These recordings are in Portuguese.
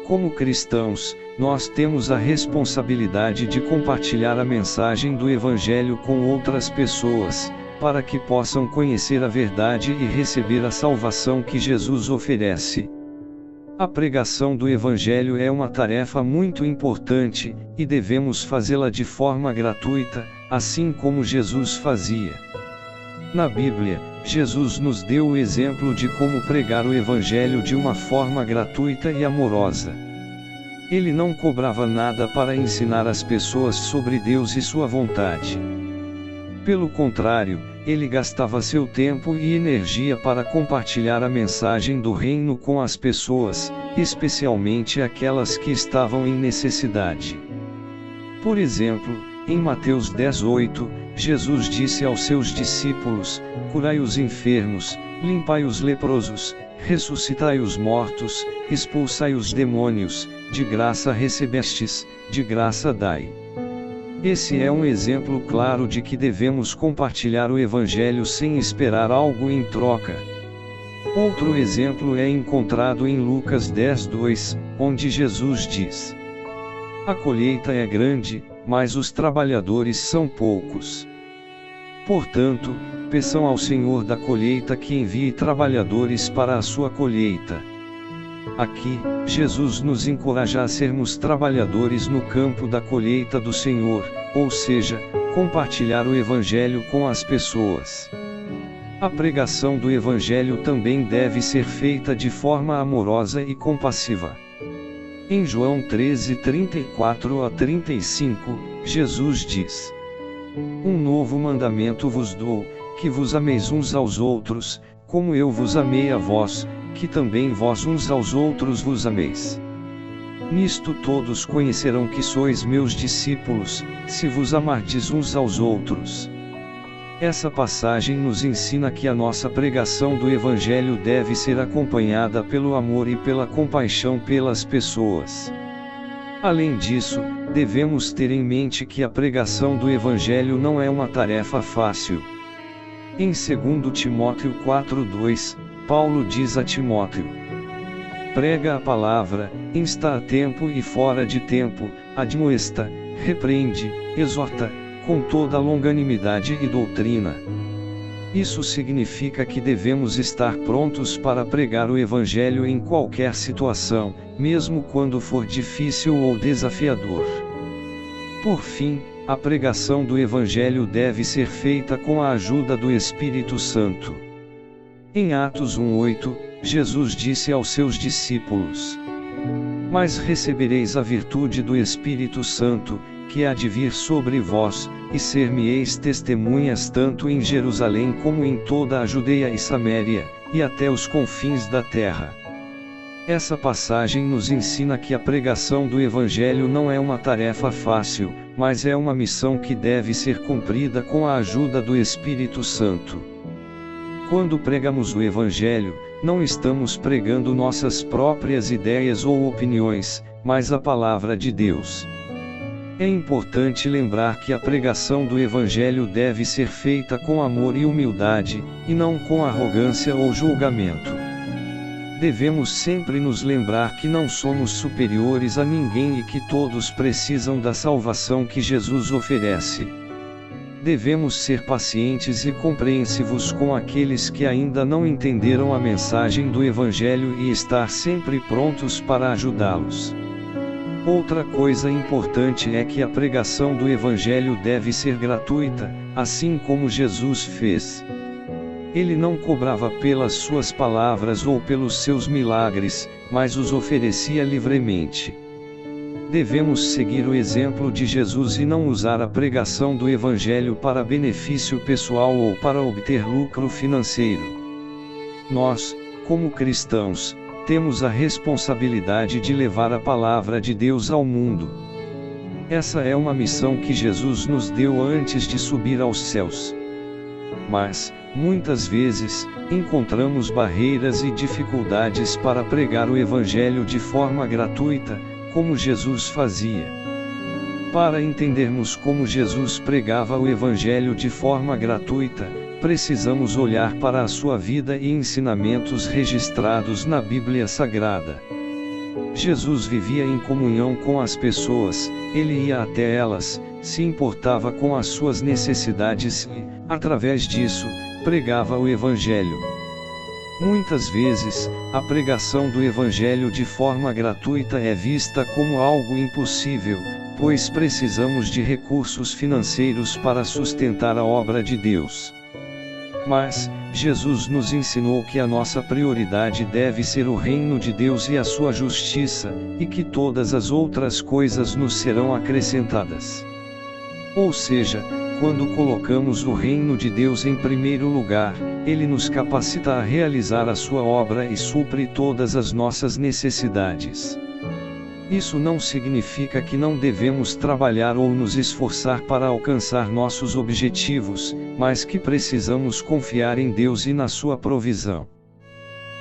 Como cristãos, nós temos a responsabilidade de compartilhar a mensagem do Evangelho com outras pessoas, para que possam conhecer a verdade e receber a salvação que Jesus oferece. A pregação do Evangelho é uma tarefa muito importante, e devemos fazê-la de forma gratuita, assim como Jesus fazia. Na Bíblia, Jesus nos deu o exemplo de como pregar o Evangelho de uma forma gratuita e amorosa. Ele não cobrava nada para ensinar as pessoas sobre Deus e sua vontade. Pelo contrário, ele gastava seu tempo e energia para compartilhar a mensagem do reino com as pessoas, especialmente aquelas que estavam em necessidade. Por exemplo, em Mateus 10:8, Jesus disse aos seus discípulos: curai os enfermos, limpai os leprosos, ressuscitai os mortos, expulsai os demônios, de graça recebestes, de graça dai. Esse é um exemplo claro de que devemos compartilhar o Evangelho sem esperar algo em troca. Outro exemplo é encontrado em Lucas 10:2, onde Jesus diz: a colheita é grande, mas os trabalhadores são poucos. Portanto, peçam ao Senhor da colheita que envie trabalhadores para a sua colheita. Aqui, Jesus nos encoraja a sermos trabalhadores no campo da colheita do Senhor, ou seja, compartilhar o Evangelho com as pessoas. A pregação do Evangelho também deve ser feita de forma amorosa e compassiva. Em João 13:34-35, Jesus diz: um novo mandamento vos dou, que vos ameis uns aos outros, como eu vos amei a vós, que também vós uns aos outros vos ameis. Nisto todos conhecerão que sois meus discípulos, se vos amardes uns aos outros. Essa passagem nos ensina que a nossa pregação do Evangelho deve ser acompanhada pelo amor e pela compaixão pelas pessoas. Além disso, devemos ter em mente que a pregação do Evangelho não é uma tarefa fácil. Em 2 Timóteo 4:2, Paulo diz a Timóteo: prega a palavra, insta a tempo e fora de tempo, admoesta, repreende, exorta, com toda longanimidade e doutrina. Isso significa que devemos estar prontos para pregar o Evangelho em qualquer situação, mesmo quando for difícil ou desafiador. Por fim, a pregação do Evangelho deve ser feita com a ajuda do Espírito Santo. Em Atos 1:8, Jesus disse aos seus discípulos: mas recebereis a virtude do Espírito Santo, que há de vir sobre vós, e ser-me-eis testemunhas tanto em Jerusalém como em toda a Judeia e Saméria, e até os confins da terra. Essa passagem nos ensina que a pregação do Evangelho não é uma tarefa fácil, mas é uma missão que deve ser cumprida com a ajuda do Espírito Santo. Quando pregamos o Evangelho, não estamos pregando nossas próprias ideias ou opiniões, mas a palavra de Deus. É importante lembrar que a pregação do Evangelho deve ser feita com amor e humildade, e não com arrogância ou julgamento. Devemos sempre nos lembrar que não somos superiores a ninguém e que todos precisam da salvação que Jesus oferece. Devemos ser pacientes e compreensivos com aqueles que ainda não entenderam a mensagem do Evangelho e estar sempre prontos para ajudá-los. Outra coisa importante é que a pregação do Evangelho deve ser gratuita, assim como Jesus fez. Ele não cobrava pelas suas palavras ou pelos seus milagres, mas os oferecia livremente. Devemos seguir o exemplo de Jesus e não usar a pregação do Evangelho para benefício pessoal ou para obter lucro financeiro. Nós, como cristãos, temos a responsabilidade de levar a palavra de Deus ao mundo. Essa é uma missão que Jesus nos deu antes de subir aos céus. Mas, muitas vezes, encontramos barreiras e dificuldades para pregar o Evangelho de forma gratuita, como Jesus fazia. Para entendermos como Jesus pregava o Evangelho de forma gratuita, precisamos olhar para a sua vida e ensinamentos registrados na Bíblia Sagrada. Jesus vivia em comunhão com as pessoas, ele ia até elas, se importava com as suas necessidades e, através disso, pregava o Evangelho. Muitas vezes, a pregação do Evangelho de forma gratuita é vista como algo impossível, pois precisamos de recursos financeiros para sustentar a obra de Deus. Mas, Jesus nos ensinou que a nossa prioridade deve ser o reino de Deus e a sua justiça, e que todas as outras coisas nos serão acrescentadas. Ou seja, quando colocamos o reino de Deus em primeiro lugar, ele nos capacita a realizar a sua obra e supre todas as nossas necessidades. Isso não significa que não devemos trabalhar ou nos esforçar para alcançar nossos objetivos, mas que precisamos confiar em Deus e na sua provisão.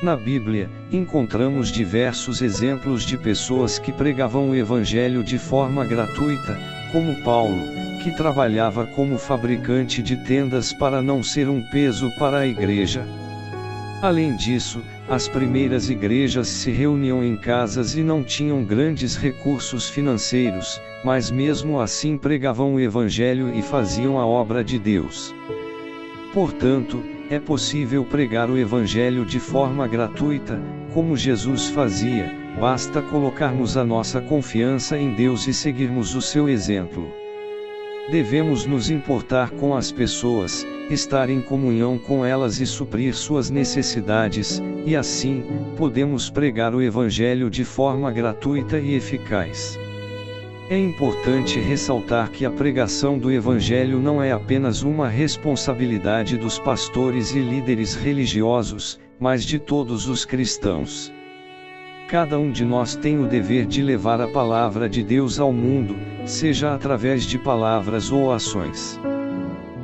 Na Bíblia, encontramos diversos exemplos de pessoas que pregavam o Evangelho de forma gratuita, como Paulo, que trabalhava como fabricante de tendas para não ser um peso para a igreja. Além disso, as primeiras igrejas se reuniam em casas e não tinham grandes recursos financeiros, mas mesmo assim pregavam o Evangelho e faziam a obra de Deus. Portanto, é possível pregar o Evangelho de forma gratuita, como Jesus fazia, basta colocarmos a nossa confiança em Deus e seguirmos o seu exemplo. Devemos nos importar com as pessoas, estar em comunhão com elas e suprir suas necessidades, e assim, podemos pregar o Evangelho de forma gratuita e eficaz. É importante ressaltar que a pregação do Evangelho não é apenas uma responsabilidade dos pastores e líderes religiosos, mas de todos os cristãos. Cada um de nós tem o dever de levar a palavra de Deus ao mundo, seja através de palavras ou ações.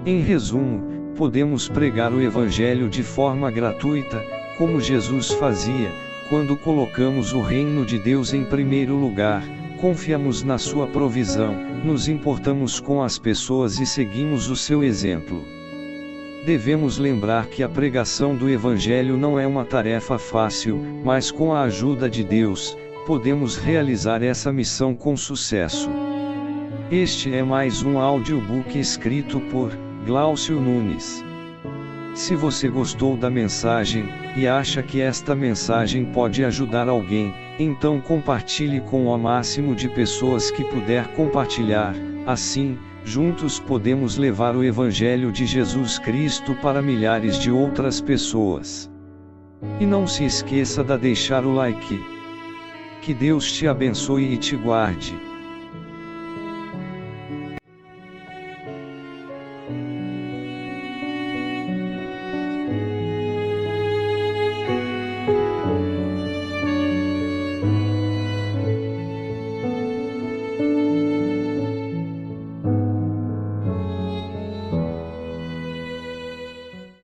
Em resumo, podemos pregar o Evangelho de forma gratuita, como Jesus fazia, quando colocamos o reino de Deus em primeiro lugar, confiamos na sua provisão, nos importamos com as pessoas e seguimos o seu exemplo. Devemos lembrar que a pregação do Evangelho não é uma tarefa fácil, mas com a ajuda de Deus, podemos realizar essa missão com sucesso. Este é mais um audiobook escrito por Glaucio Nunes. Se você gostou da mensagem, e acha que esta mensagem pode ajudar alguém, então compartilhe com o máximo de pessoas que puder compartilhar, assim, juntos podemos levar o Evangelho de Jesus Cristo para milhares de outras pessoas. E não se esqueça de deixar o like. Que Deus te abençoe e te guarde.